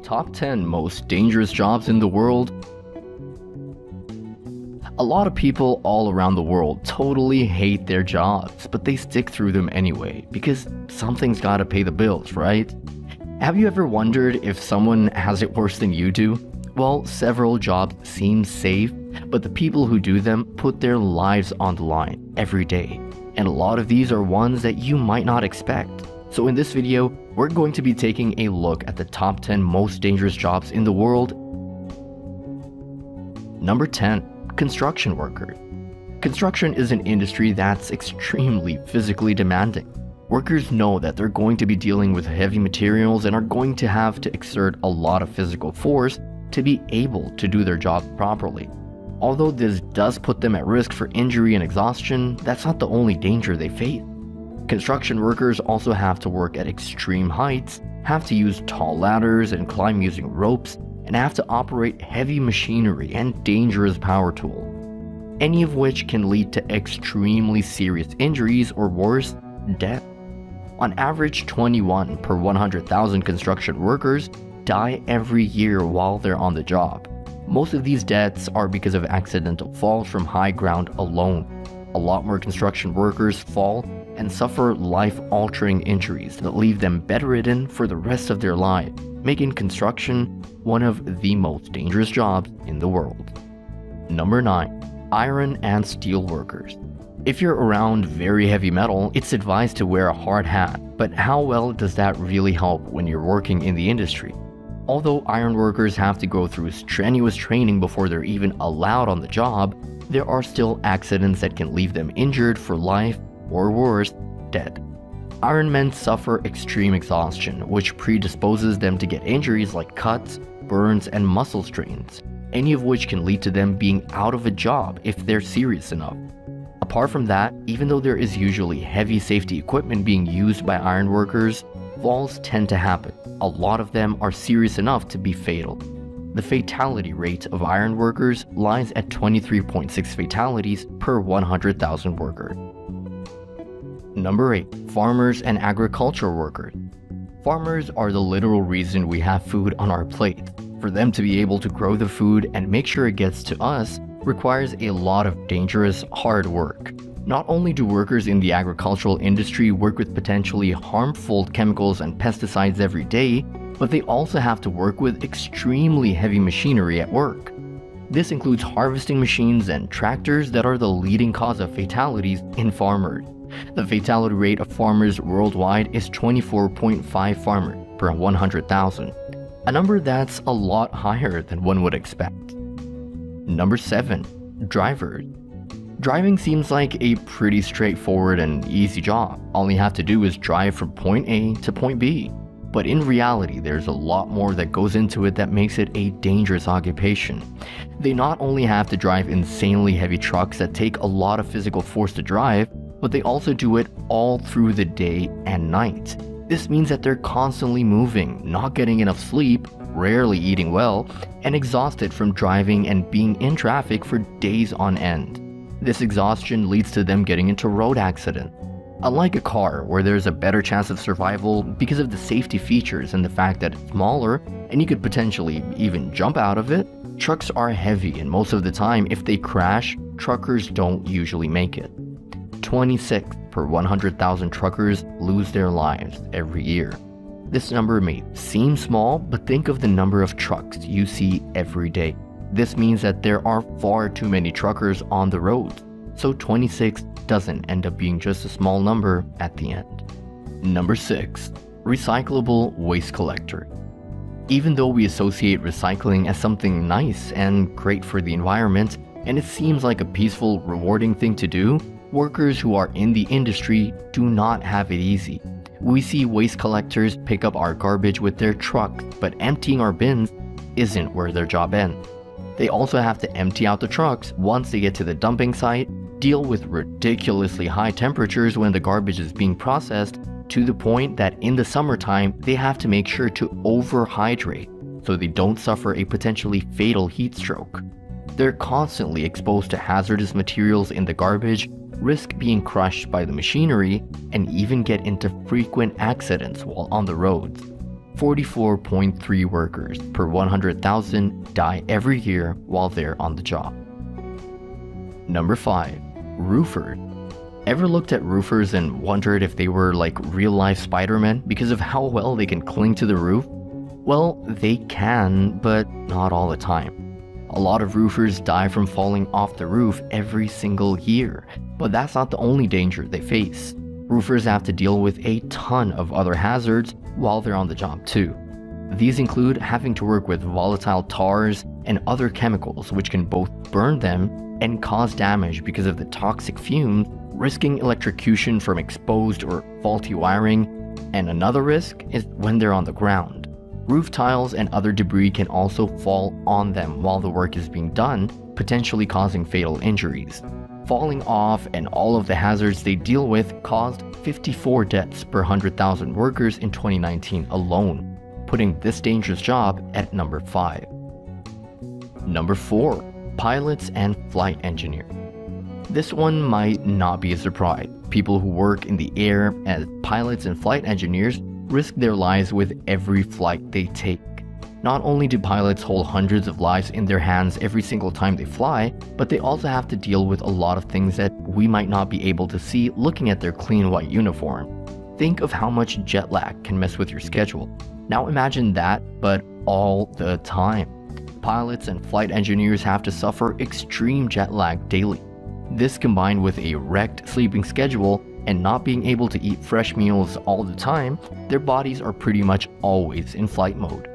Top 10 most dangerous jobs in the world. A lot of people all around the world totally hate their jobs, but they stick through them anyway, because something's gotta pay the bills, right? Have you ever wondered if someone has it worse than you do? Well, several jobs seem safe, but the people who do them put their lives on the line every day. And a lot of these are ones that you might not expect. So in this video, we're going to be taking a look at the top 10 most dangerous jobs in the world. Number 10. Construction worker. Construction is an industry that's extremely physically demanding. Workers know that they're going to be dealing with heavy materials and are going to have to exert a lot of physical force to be able to do their job properly. Although this does put them at risk for injury and exhaustion, that's not the only danger they face. Construction workers also have to work at extreme heights, have to use tall ladders and climb using ropes, and have to operate heavy machinery and dangerous power tools, any of which can lead to extremely serious injuries or worse, death. On average, 21 per 100,000 construction workers die every year while they're on the job. Most of these deaths are because of accidental falls from high ground alone. A lot more construction workers fall and suffer life-altering injuries that leave them bedridden for the rest of their lives, making construction one of the most dangerous jobs in the world. Number 9. Iron and steel workers. If you're around very heavy metal, it's advised to wear a hard hat, but how well does that really help when you're working in the industry? Although iron workers have to go through strenuous training before they're even allowed on the job, there are still accidents that can leave them injured for life or worse, dead. Iron men suffer extreme exhaustion, which predisposes them to get injuries like cuts, burns, and muscle strains, any of which can lead to them being out of a job if they're serious enough. Apart from that, even though there is usually heavy safety equipment being used by iron workers, falls tend to happen. A lot of them are serious enough to be fatal. The fatality rate of iron workers lies at 23.6 fatalities per 100,000 workers. Number 8. Farmers and agricultural workers. Farmers are the literal reason we have food on our plate. For them to be able to grow the food and make sure it gets to us requires a lot of dangerous, hard work. Not only do workers in the agricultural industry work with potentially harmful chemicals and pesticides every day, but they also have to work with extremely heavy machinery at work. This includes harvesting machines and tractors that are the leading cause of fatalities in farmers. The fatality rate of farmers worldwide is 24.5 farmers per 100,000, a number that's a lot higher than one would expect. Number 7. Drivers. Driving seems like a pretty straightforward and easy job. All you have to do is drive from point A to point B. But in reality, there's a lot more that goes into it that makes it a dangerous occupation. They not only have to drive insanely heavy trucks that take a lot of physical force to drive, but they also do it all through the day and night. This means that they're constantly moving, not getting enough sleep, rarely eating well, and exhausted from driving and being in traffic for days on end. This exhaustion leads to them getting into road accidents. Unlike a car, where there's a better chance of survival because of the safety features and the fact that it's smaller and you could potentially even jump out of it, trucks are heavy, and most of the time if they crash, truckers don't usually make it. 26 per 100,000 truckers lose their lives every year. This number may seem small, but think of the number of trucks you see every day. This means that there are far too many truckers on the roads, so 26 doesn't end up being just a small number at the end. Number 6. Recyclable waste collector. Even though we associate recycling as something nice and great for the environment, and it seems like a peaceful, rewarding thing to do, workers who are in the industry do not have it easy. We see waste collectors pick up our garbage with their trucks, but emptying our bins isn't where their job ends. They also have to empty out the trucks once they get to the dumping site, deal with ridiculously high temperatures when the garbage is being processed, to the point that in the summertime they have to make sure to overhydrate so they don't suffer a potentially fatal heat stroke. They're constantly exposed to hazardous materials in the garbage, risk being crushed by the machinery, and even get into frequent accidents while on the roads. 44.3 workers per 100,000 die every year while they're on the job. Number 5. Roofers. Ever looked at roofers and wondered if they were like real-life Spider-Man because of how well they can cling to the roof? Well, they can, but not all the time. A lot of roofers die from falling off the roof every single year, but that's not the only danger they face. Roofers have to deal with a ton of other hazards while they're on the job too. These include having to work with volatile tars and other chemicals which can both burn them and cause damage because of the toxic fumes, risking electrocution from exposed or faulty wiring, and another risk is when they're on the ground. Roof tiles and other debris can also fall on them while the work is being done, potentially causing fatal injuries. Falling off and all of the hazards they deal with caused 54 deaths per 100,000 workers in 2019 alone, putting this dangerous job at number 5. Number 4. Pilots and flight engineers. This one might not be a surprise. People who work in the air as pilots and flight engineers risk their lives with every flight they take. Not only do pilots hold hundreds of lives in their hands every single time they fly, but they also have to deal with a lot of things that we might not be able to see looking at their clean white uniform. Think of how much jet lag can mess with your schedule. Now imagine that, but all the time. Pilots and flight engineers have to suffer extreme jet lag daily. This combined with a wrecked sleeping schedule and not being able to eat fresh meals all the time, their bodies are pretty much always in flight mode.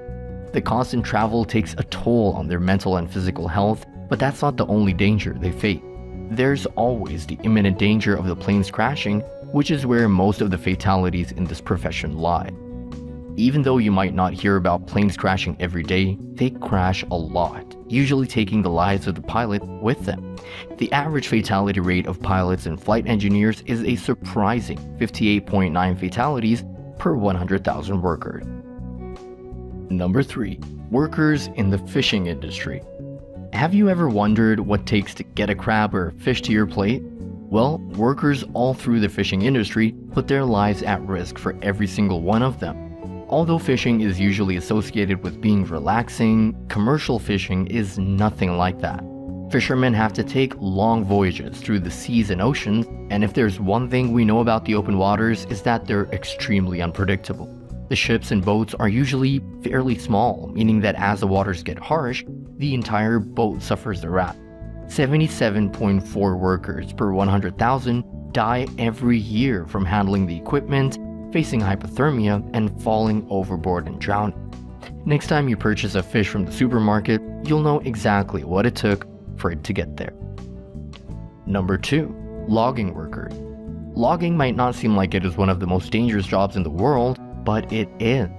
The constant travel takes a toll on their mental and physical health, but that's not the only danger they face. There's always the imminent danger of the planes crashing, which is where most of the fatalities in this profession lie. Even though you might not hear about planes crashing every day, they crash a lot, usually taking the lives of the pilot with them. The average fatality rate of pilots and flight engineers is a surprising 58.9 fatalities per 100,000 workers. Number 3. Workers in the fishing industry. Have you ever wondered what it takes to get a crab or fish to your plate? Well, workers all through the fishing industry put their lives at risk for every single one of them. Although fishing is usually associated with being relaxing, commercial fishing is nothing like that. Fishermen have to take long voyages through the seas and oceans, and if there's one thing we know about the open waters is that they're extremely unpredictable. The ships and boats are usually fairly small, meaning that as the waters get harsh, the entire boat suffers a wrath. 77.4 workers per 100,000 die every year from handling the equipment, facing hypothermia, and falling overboard and drowning. Next time you purchase a fish from the supermarket, you'll know exactly what it took for it to get there. Number 2. Logging workers. Logging might not seem like it is one of the most dangerous jobs in the world, but it is.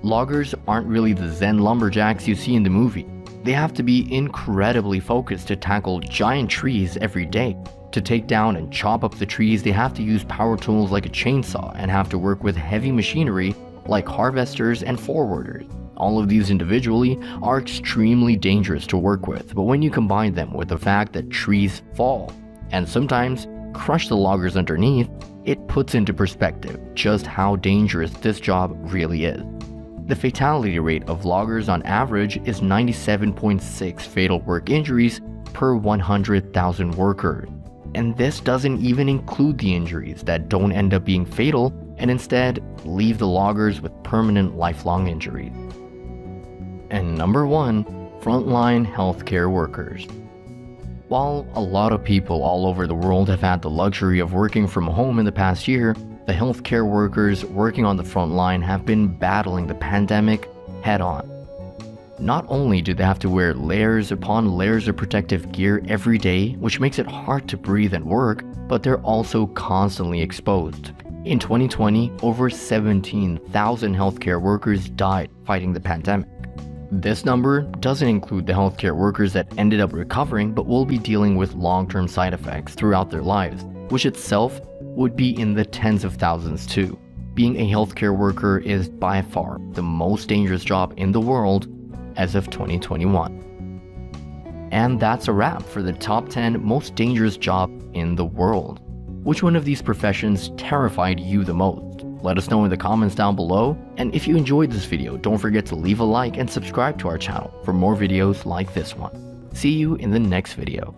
Loggers aren't really the Zen lumberjacks you see in the movie. They have to be incredibly focused to tackle giant trees every day. To take down and chop up the trees, they have to use power tools like a chainsaw and have to work with heavy machinery like harvesters and forwarders. All of these individually are extremely dangerous to work with, but when you combine them with the fact that trees fall and sometimes crush the loggers underneath, it puts into perspective just how dangerous this job really is. The fatality rate of loggers on average is 97.6 fatal work injuries per 100,000 workers. And this doesn't even include the injuries that don't end up being fatal and instead leave the loggers with permanent lifelong injuries. And number 1, frontline healthcare workers. While a lot of people all over the world have had the luxury of working from home in the past year, the healthcare workers working on the front line have been battling the pandemic head-on. Not only do they have to wear layers upon layers of protective gear every day, which makes it hard to breathe and work, but they're also constantly exposed. In 2020, over 17,000 healthcare workers died fighting the pandemic. This number doesn't include the healthcare workers that ended up recovering but will be dealing with long-term side effects throughout their lives, which itself would be in the tens of thousands too. Being a healthcare worker is by far the most dangerous job in the world as of 2021. And that's a wrap for the top 10 most dangerous jobs in the world. Which one of these professions terrified you the most? Let us know in the comments down below, and if you enjoyed this video, don't forget to leave a like and subscribe to our channel for more videos like this one. See you in the next video.